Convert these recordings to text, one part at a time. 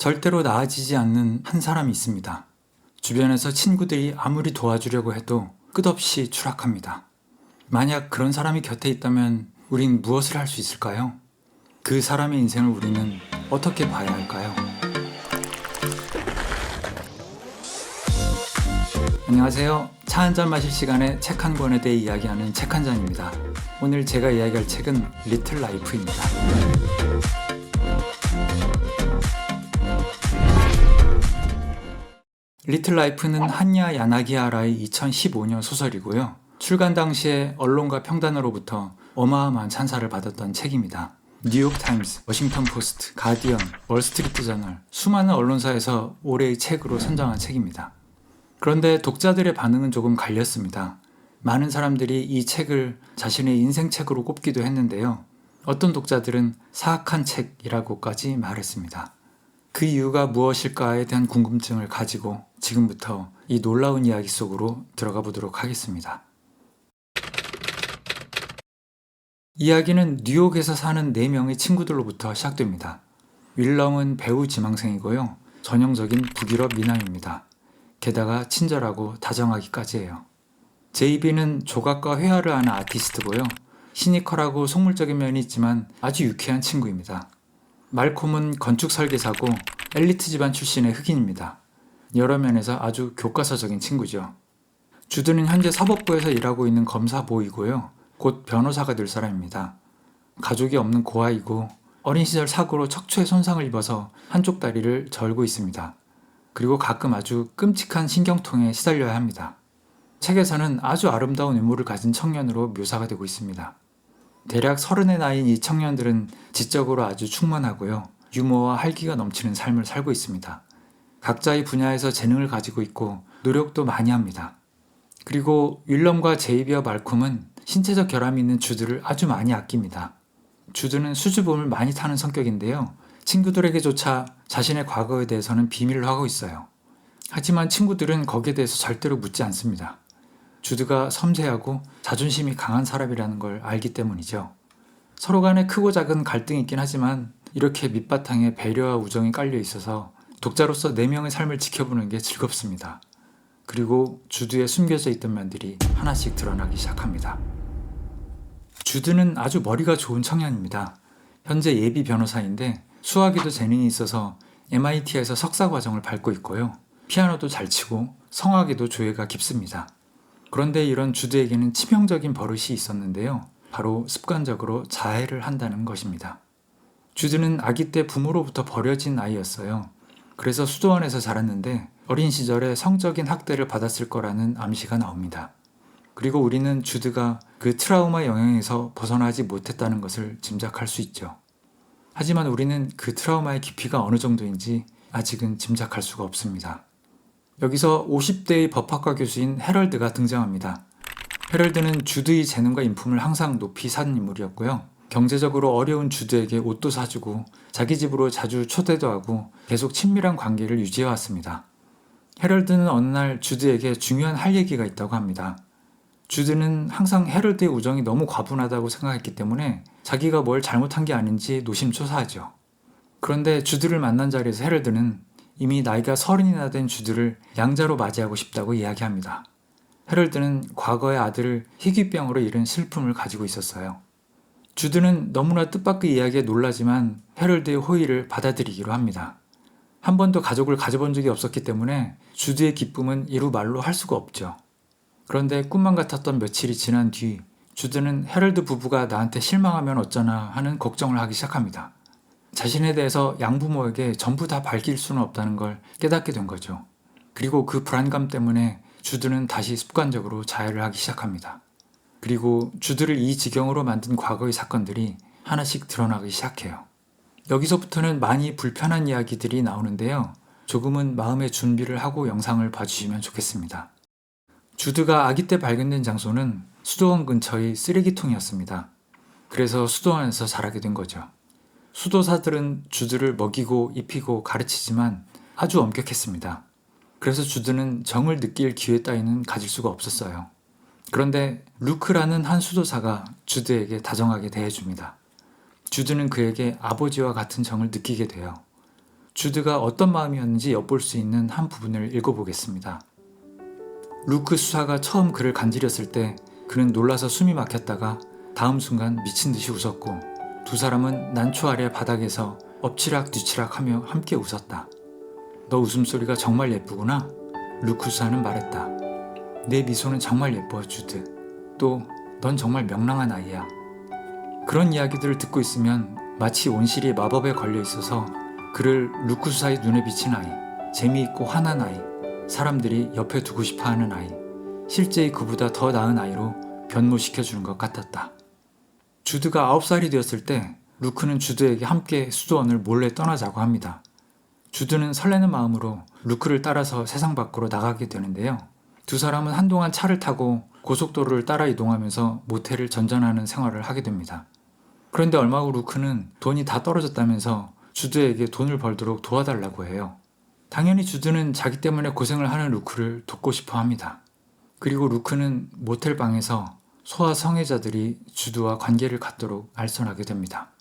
절대로 나아지지 않는 한 사람이 있습니다. 주변에서 친구들이 아무리 도와주려고 해도 끝없이 추락합니다. 만약 그런 사람이 곁에 있다면 우린 무엇을 할 수 있을까요? 그 사람의 인생을 우리는 어떻게 봐야 할까요? 안녕하세요. 차 한잔 마실 시간에 책 한 권에 대해 이야기하는 책 한 잔입니다. 오늘 제가 이야기할 책은 리틀 라이프입니다. 리틀 라이프는 한야 야나기하라의 2015년 소설이고요. 출간 당시에 언론과 평단으로부터 어마어마한 찬사를 받았던 책입니다. 뉴욕 타임스, 워싱턴 포스트, 가디언, 월스트리트 저널, 수많은 언론사에서 올해의 책으로 선정한 책입니다. 그런데 독자들의 반응은 조금 갈렸습니다. 많은 사람들이 이 책을 자신의 인생책으로 꼽기도 했는데요. 어떤 독자들은 사악한 책이라고까지 말했습니다. 그 이유가 무엇일까에 대한 궁금증을 가지고 지금부터 이 놀라운 이야기 속으로 들어가 보도록 하겠습니다. 이야기는 뉴욕에서 사는 4명의 친구들로부터 시작됩니다. 윌럼은 배우 지망생이고요. 전형적인 북유럽 미남입니다. 게다가 친절하고 다정하기까지 해요. 제이비는 조각과 회화를 하는 아티스트고요. 시니컬하고 속물적인 면이 있지만 아주 유쾌한 친구입니다. 말콤은 건축 설계사고 엘리트 집안 출신의 흑인입니다. 여러 면에서 아주 교과서적인 친구죠. 주드는 현재 사법부에서 일하고 있는 검사보이고요. 곧 변호사가 될 사람입니다. 가족이 없는 고아이고 어린 시절 사고로 척추에 손상을 입어서 한쪽 다리를 절고 있습니다. 그리고 가끔 아주 끔찍한 신경통에 시달려야 합니다. 책에서는 아주 아름다운 외모를 가진 청년으로 묘사가 되고 있습니다. 대략 30의 나이인 이 청년들은 지적으로 아주 충만하고요. 유머와 활기가 넘치는 삶을 살고 있습니다. 각자의 분야에서 재능을 가지고 있고 노력도 많이 합니다. 그리고 윌럼과 제이비와 말콤은 신체적 결함이 있는 주드를 아주 많이 아낍니다. 주드는 수줍음을 많이 타는 성격인데요. 친구들에게조차 자신의 과거에 대해서는 비밀로 하고 있어요. 하지만 친구들은 거기에 대해서 절대로 묻지 않습니다. 주드가 섬세하고 자존심이 강한 사람이라는 걸 알기 때문이죠. 서로 간에 크고 작은 갈등이 있긴 하지만 이렇게 밑바탕에 배려와 우정이 깔려 있어서 독자로서 4명의 삶을 지켜보는 게 즐겁습니다. 그리고 주드에 숨겨져 있던 면들이 하나씩 드러나기 시작합니다. 주드는 아주 머리가 좋은 청년입니다. 현재 예비 변호사인데 수학에도 재능이 있어서 MIT에서 석사 과정을 밟고 있고요. 피아노도 잘 치고 성악에도 조예가 깊습니다. 그런데 이런 주드에게는 치명적인 버릇이 있었는데요. 바로 습관적으로 자해를 한다는 것입니다. 주드는 아기 때 부모로부터 버려진 아이였어요. 그래서 수도원에서 자랐는데 어린 시절에 성적인 학대를 받았을 거라는 암시가 나옵니다. 그리고 우리는 주드가 그 트라우마 영향에서 벗어나지 못했다는 것을 짐작할 수 있죠. 하지만 우리는 그 트라우마의 깊이가 어느 정도인지 아직은 짐작할 수가 없습니다. 여기서 50대의 법학과 교수인 헤럴드가 등장합니다. 헤럴드는 주드의 재능과 인품을 항상 높이 산 인물이었고요. 경제적으로 어려운 주드에게 옷도 사주고 자기 집으로 자주 초대도 하고 계속 친밀한 관계를 유지해왔습니다. 헤럴드는 어느 날 주드에게 중요한 할 얘기가 있다고 합니다. 주드는 항상 헤럴드의 우정이 너무 과분하다고 생각했기 때문에 자기가 뭘 잘못한 게 아닌지 노심초사하죠. 그런데 주드를 만난 자리에서 헤럴드는 이미 나이가 30이나 된 주드를 양자로 맞이하고 싶다고 이야기합니다. 헤럴드는 과거의 아들을 희귀병으로 잃은 슬픔을 가지고 있었어요. 주드는 너무나 뜻밖의 이야기에 놀라지만 헤럴드의 호의를 받아들이기로 합니다. 한 번도 가족을 가져본 적이 없었기 때문에 주드의 기쁨은 이루 말로 할 수가 없죠. 그런데 꿈만 같았던 며칠이 지난 뒤 주드는 헤럴드 부부가 나한테 실망하면 어쩌나 하는 걱정을 하기 시작합니다. 자신에 대해서 양부모에게 전부 다 밝힐 수는 없다는 걸 깨닫게 된 거죠. 그리고 그 불안감 때문에 주드는 다시 습관적으로 자해를 하기 시작합니다. 그리고 주드를 이 지경으로 만든 과거의 사건들이 하나씩 드러나기 시작해요. 여기서부터는 많이 불편한 이야기들이 나오는데요. 조금은 마음의 준비를 하고 영상을 봐주시면 좋겠습니다. 주드가 아기 때 발견된 장소는 수도원 근처의 쓰레기통이었습니다. 그래서 수도원에서 자라게 된 거죠. 수도사들은 주드를 먹이고 입히고 가르치지만 아주 엄격했습니다. 그래서 주드는 정을 느낄 기회 따위는 가질 수가 없었어요. 그런데 루크라는 한 수도사가 주드에게 다정하게 대해줍니다. 주드는 그에게 아버지와 같은 정을 느끼게 돼요. 주드가 어떤 마음이었는지 엿볼 수 있는 한 부분을 읽어보겠습니다. 루크 수사가 처음 그를 간지렸을 때 그는 놀라서 숨이 막혔다가 다음 순간 미친 듯이 웃었고 두 사람은 난초 아래 바닥에서 엎치락 뒤치락 하며 함께 웃었다. 너 웃음소리가 정말 예쁘구나. 루크 수사는 말했다. 내 미소는 정말 예뻐, 주드. 또 넌 정말 명랑한 아이야. 그런 이야기들을 듣고 있으면 마치 온실이 마법에 걸려 있어서 그를 루크 수사의 눈에 비친 아이, 재미있고 환한 아이, 사람들이 옆에 두고 싶어하는 아이, 실제의 그보다 더 나은 아이로 변모시켜주는 것 같았다. 주드가 9살이 되었을 때 루크는 주드에게 함께 수도원을 몰래 떠나자고 합니다. 주드는 설레는 마음으로 루크를 따라서 세상 밖으로 나가게 되는데요. 두 사람은 한동안 차를 타고 고속도로를 따라 이동하면서 모텔을 전전하는 생활을 하게 됩니다. 그런데 얼마 후 루크는 돈이 다 떨어졌다면서 주드에게 돈을 벌도록 도와달라고 해요. 당연히 주드는 자기 때문에 고생을 하는 루크를 돕고 싶어 합니다. 그리고 루크는 모텔 방에서 소아 성애자들이 주드와 관계를 갖도록 알선하게 됩니다.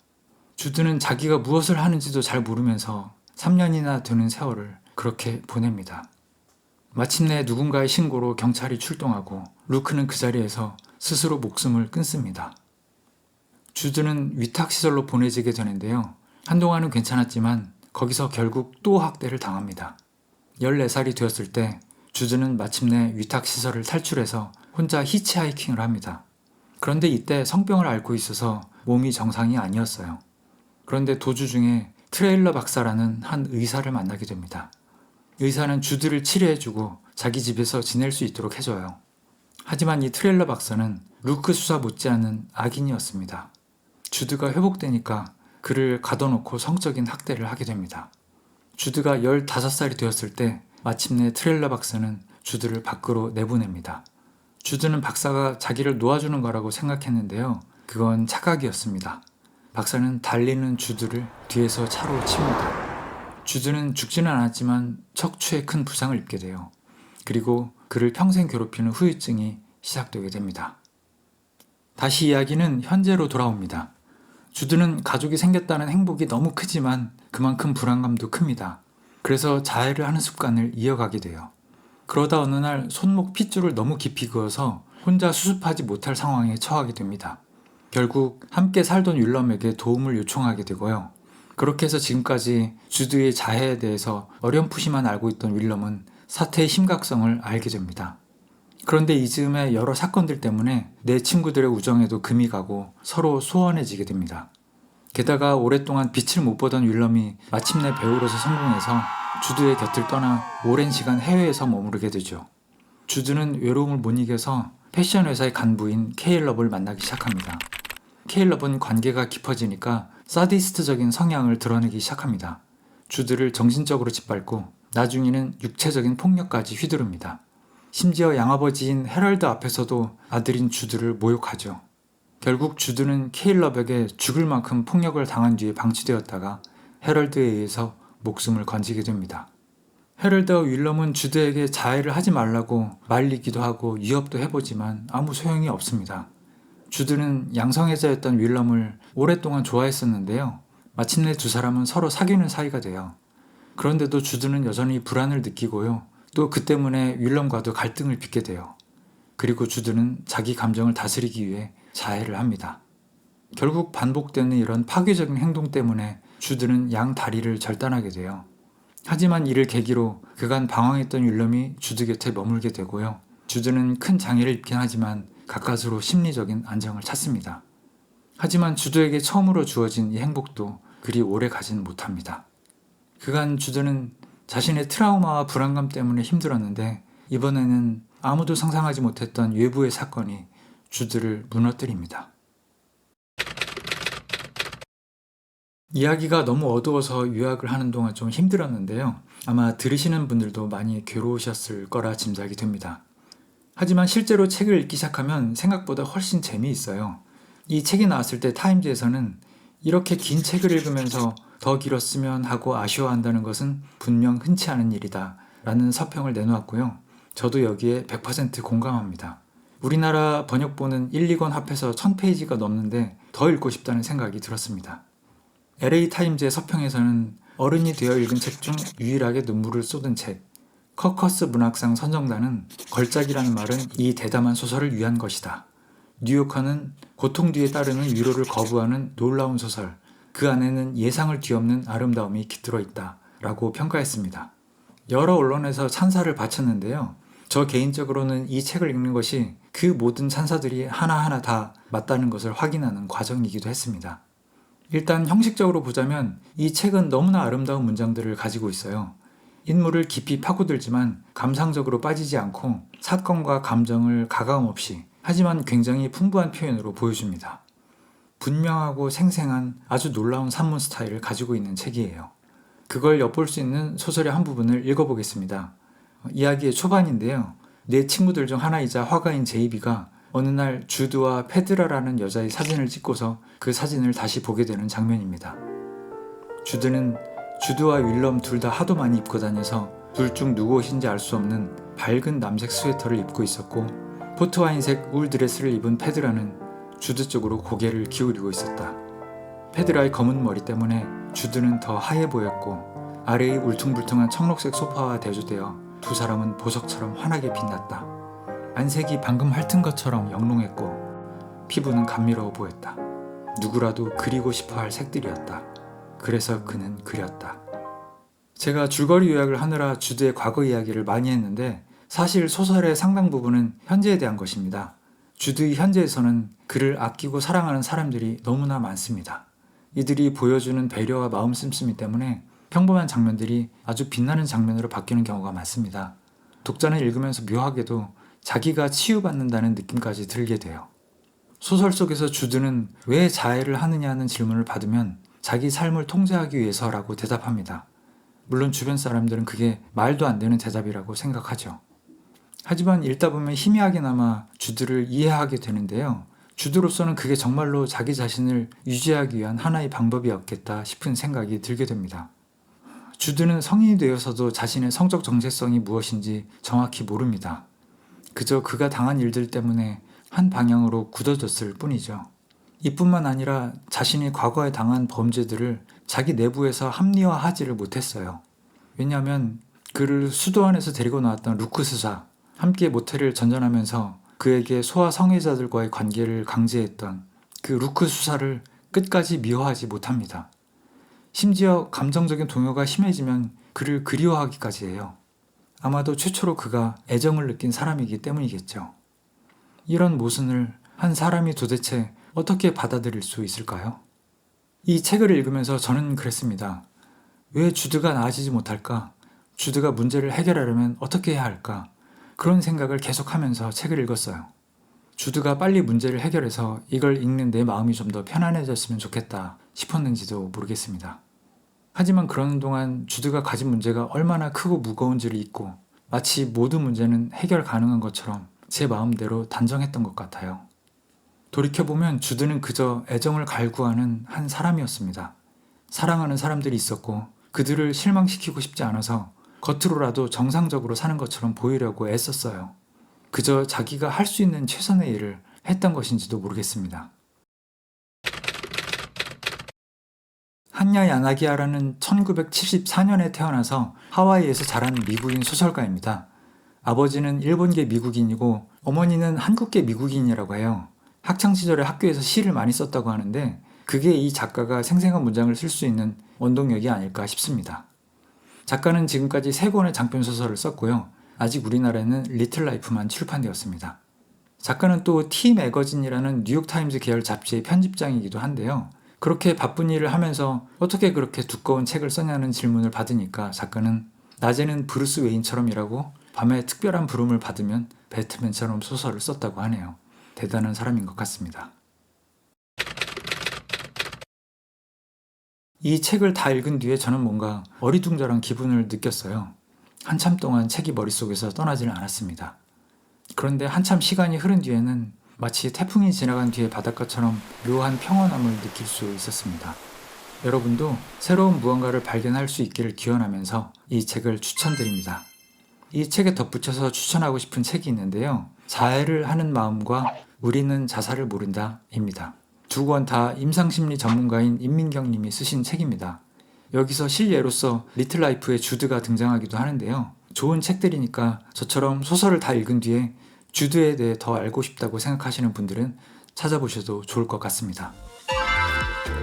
주드는 자기가 무엇을 하는지도 잘 모르면서 3년이나 되는 세월을 그렇게 보냅니다. 마침내 누군가의 신고로 경찰이 출동하고 루크는 그 자리에서 스스로 목숨을 끊습니다. 주드는 위탁시설로 보내지게 되는데요. 한동안은 괜찮았지만 거기서 결국 또 학대를 당합니다. 14살이 되었을 때 주드는 마침내 위탁시설을 탈출해서 혼자 히치하이킹을 합니다. 그런데 이때 성병을 앓고 있어서 몸이 정상이 아니었어요. 그런데 도주 중에 트레일러 박사라는 한 의사를 만나게 됩니다. 의사는 주드를 치료해주고 자기 집에서 지낼 수 있도록 해줘요. 하지만 이 트레일러 박사는 루크 수사 못지않은 악인이었습니다. 주드가 회복되니까 그를 가둬놓고 성적인 학대를 하게 됩니다. 주드가 15살이 되었을 때 마침내 트레일러 박사는 주드를 밖으로 내보냅니다. 주드는 박사가 자기를 놓아주는 거라고 생각했는데요. 그건 착각이었습니다. 박사는 달리는 주드를 뒤에서 차로 칩니다. 주드는 죽지는 않았지만 척추에 큰 부상을 입게 돼요. 그리고 그를 평생 괴롭히는 후유증이 시작되게 됩니다. 다시 이야기는 현재로 돌아옵니다. 주드는 가족이 생겼다는 행복이 너무 크지만 그만큼 불안감도 큽니다. 그래서 자해를 하는 습관을 이어가게 돼요. 그러다 어느 날 손목 핏줄을 너무 깊이 그어서 혼자 수습하지 못할 상황에 처하게 됩니다. 결국 함께 살던 윌럼에게 도움을 요청하게 되고요. 그렇게 해서 지금까지 주드의 자해에 대해서 어렴풋이만 알고 있던 윌럼은 사태의 심각성을 알게 됩니다. 그런데 이 즈음에 여러 사건들 때문에 내 친구들의 우정에도 금이 가고 서로 소원해지게 됩니다. 게다가 오랫동안 빛을 못 보던 윌럼이 마침내 배우로서 성공해서 주드의 곁을 떠나 오랜 시간 해외에서 머무르게 되죠. 주드는 외로움을 못 이겨서 패션 회사의 간부인 케일럽을 만나기 시작합니다. 케일럽은 관계가 깊어지니까 사디스트적인 성향을 드러내기 시작합니다. 주드를 정신적으로 짓밟고 나중에는 육체적인 폭력까지 휘두릅니다. 심지어 양아버지인 헤럴드 앞에서도 아들인 주드를 모욕하죠. 결국 주드는 케일럽에게 죽을 만큼 폭력을 당한 뒤에 방치되었다가 헤럴드에 의해서 목숨을 건지게 됩니다. 헤럴드와 윌럼은 주드에게 자해를 하지 말라고 말리기도 하고 위협도 해보지만 아무 소용이 없습니다. 주드는 양성애자였던 윌럼을 오랫동안 좋아했었는데요. 마침내 두 사람은 서로 사귀는 사이가 돼요. 그런데도 주드는 여전히 불안을 느끼고요. 또 그 때문에 윌럼과도 갈등을 빚게 돼요. 그리고 주드는 자기 감정을 다스리기 위해 자해를 합니다. 결국 반복되는 이런 파괴적인 행동 때문에 주드는 양 다리를 절단하게 돼요. 하지만 이를 계기로 그간 방황했던 윌럼이 주드 곁에 머물게 되고요. 주드는 큰 장애를 입긴 하지만 가까스로 심리적인 안정을 찾습니다. 하지만 주드에게 처음으로 주어진 이 행복도 그리 오래 가진 못합니다. 그간 주드는 자신의 트라우마와 불안감 때문에 힘들었는데 이번에는 아무도 상상하지 못했던 외부의 사건이 주드를 무너뜨립니다. 이야기가 너무 어두워서 요약을 하는 동안 좀 힘들었는데요. 아마 들으시는 분들도 많이 괴로우셨을 거라 짐작이 됩니다. 하지만 실제로 책을 읽기 시작하면 생각보다 훨씬 재미있어요. 이 책이 나왔을 때 타임즈에서는 이렇게 긴 책을 읽으면서 더 길었으면 하고 아쉬워한다는 것은 분명 흔치 않은 일이다 라는 서평을 내놓았고요. 저도 여기에 100% 공감합니다. 우리나라 번역본은 1, 2권 합해서 1000페이지가 넘는데 더 읽고 싶다는 생각이 들었습니다. LA 타임즈의 서평에서는 어른이 되어 읽은 책 중 유일하게 눈물을 쏟은 책. 커커스 문학상 선정단은 걸작이라는 말은 이 대담한 소설을 위한 것이다. 뉴요커는 고통 뒤에 따르는 위로를 거부하는 놀라운 소설, 그 안에는 예상을 뒤엎는 아름다움이 깃들어 있다 라고 평가했습니다. 여러 언론에서 찬사를 바쳤는데요. 저 개인적으로는 이 책을 읽는 것이 그 모든 찬사들이 하나하나 다 맞다는 것을 확인하는 과정이기도 했습니다. 일단 형식적으로 보자면 이 책은 너무나 아름다운 문장들을 가지고 있어요. 인물을 깊이 파고들지만 감상적으로 빠지지 않고 사건과 감정을 가감 없이 하지만 굉장히 풍부한 표현으로 보여줍니다. 분명하고 생생한 아주 놀라운 산문 스타일을 가지고 있는 책이에요. 그걸 엿볼 수 있는 소설의 한 부분을 읽어보겠습니다. 이야기의 초반인데요. 내 친구들 중 하나이자 화가인 제이비가 어느 날 주드와 페드라라는 여자의 사진을 찍고서 그 사진을 다시 보게 되는 장면입니다. 주드는 주드와 윌럼 둘 다 하도 많이 입고 다녀서 둘 중 누구 옷인지 알 수 없는 밝은 남색 스웨터를 입고 있었고 포트와인색 울 드레스를 입은 페드라는 주드 쪽으로 고개를 기울이고 있었다. 페드라의 검은 머리 때문에 주드는 더 하얘 보였고 아래의 울퉁불퉁한 청록색 소파와 대조되어 두 사람은 보석처럼 환하게 빛났다. 안색이 방금 핥은 것처럼 영롱했고 피부는 감미로워 보였다. 누구라도 그리고 싶어 할 색들이었다. 그래서 그는 그렸다. 제가 줄거리 요약을 하느라 주드의 과거 이야기를 많이 했는데 사실 소설의 상당 부분은 현재에 대한 것입니다. 주드의 현재에서는 그를 아끼고 사랑하는 사람들이 너무나 많습니다. 이들이 보여주는 배려와 마음 씀씀이 때문에 평범한 장면들이 아주 빛나는 장면으로 바뀌는 경우가 많습니다. 독자는 읽으면서 묘하게도 자기가 치유받는다는 느낌까지 들게 돼요. 소설 속에서 주드는 왜 자해를 하느냐는 질문을 받으면 자기 삶을 통제하기 위해서라고 대답합니다. 물론 주변 사람들은 그게 말도 안 되는 대답이라고 생각하죠. 하지만 읽다 보면 희미하게나마 주드를 이해하게 되는데요. 주드로서는 그게 정말로 자기 자신을 유지하기 위한 하나의 방법이었겠다 싶은 생각이 들게 됩니다. 주드는 성인이 되어서도 자신의 성적 정체성이 무엇인지 정확히 모릅니다. 그저 그가 당한 일들 때문에 한 방향으로 굳어졌을 뿐이죠. 이뿐만 아니라 자신이 과거에 당한 범죄들을 자기 내부에서 합리화하지를 못했어요. 왜냐하면 그를 수도 안에서 데리고 나왔던 루크 수사, 함께 모텔을 전전하면서 그에게 소아 성애자들과의 관계를 강제했던 그 루크 수사를 끝까지 미워하지 못합니다. 심지어 감정적인 동요가 심해지면 그를 그리워하기까지 해요. 아마도 최초로 그가 애정을 느낀 사람이기 때문이겠죠. 이런 모순을 한 사람이 도대체 어떻게 받아들일 수 있을까요? 이 책을 읽으면서 저는 그랬습니다. 왜 주드가 나아지지 못할까? 주드가 문제를 해결하려면 어떻게 해야 할까? 그런 생각을 계속하면서 책을 읽었어요. 주드가 빨리 문제를 해결해서 이걸 읽는 내 마음이 좀 더 편안해졌으면 좋겠다 싶었는지도 모르겠습니다. 하지만 그러는 동안 주드가 가진 문제가 얼마나 크고 무거운지를 잊고 마치 모든 문제는 해결 가능한 것처럼 제 마음대로 단정했던 것 같아요. 돌이켜보면 주드는 그저 애정을 갈구하는 한 사람이었습니다. 사랑하는 사람들이 있었고 그들을 실망시키고 싶지 않아서 겉으로라도 정상적으로 사는 것처럼 보이려고 애썼어요. 그저 자기가 할 수 있는 최선의 일을 했던 것인지도 모르겠습니다. 한야 야나기야라는 1974년에 태어나서 하와이에서 자란 미국인 소설가입니다. 아버지는 일본계 미국인이고 어머니는 한국계 미국인이라고 해요. 학창시절에 학교에서 시를 많이 썼다고 하는데 그게 이 작가가 생생한 문장을 쓸 수 있는 원동력이 아닐까 싶습니다. 작가는 지금까지 3권의 장편소설을 썼고요. 아직 우리나라에는 리틀 라이프만 출판되었습니다. 작가는 또 티 매거진이라는 뉴욕타임즈 계열 잡지의 편집장이기도 한데요. 그렇게 바쁜 일을 하면서 어떻게 그렇게 두꺼운 책을 썼냐는 질문을 받으니까 작가는 낮에는 브루스 웨인처럼 일하고 밤에 특별한 부름을 받으면 배트맨처럼 소설을 썼다고 하네요. 대단한 사람인 것 같습니다. 이 책을 다 읽은 뒤에 저는 뭔가 어리둥절한 기분을 느꼈어요. 한참 동안 책이 머릿속에서 떠나지는 않았습니다. 그런데 한참 시간이 흐른 뒤에는 마치 태풍이 지나간 뒤의 바닷가처럼 묘한 평온함을 느낄 수 있었습니다. 여러분도 새로운 무언가를 발견할 수 있기를 기원하면서 이 책을 추천드립니다. 이 책에 덧붙여서 추천하고 싶은 책이 있는데요. 자해를 하는 마음과 우리는 자살을 모른다 입니다. 2권 다 임상심리 전문가인 임민경 님이 쓰신 책입니다. 여기서 실예로서 리틀 라이프의 주드가 등장하기도 하는데요. 좋은 책들이니까 저처럼 소설을 다 읽은 뒤에 주드에 대해 더 알고 싶다고 생각하시는 분들은 찾아보셔도 좋을 것 같습니다.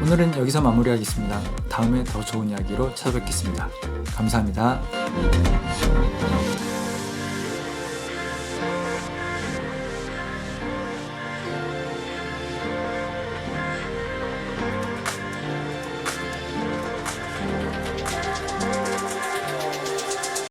오늘은 여기서 마무리하겠습니다. 다음에 더 좋은 이야기로 찾아뵙겠습니다. 감사합니다.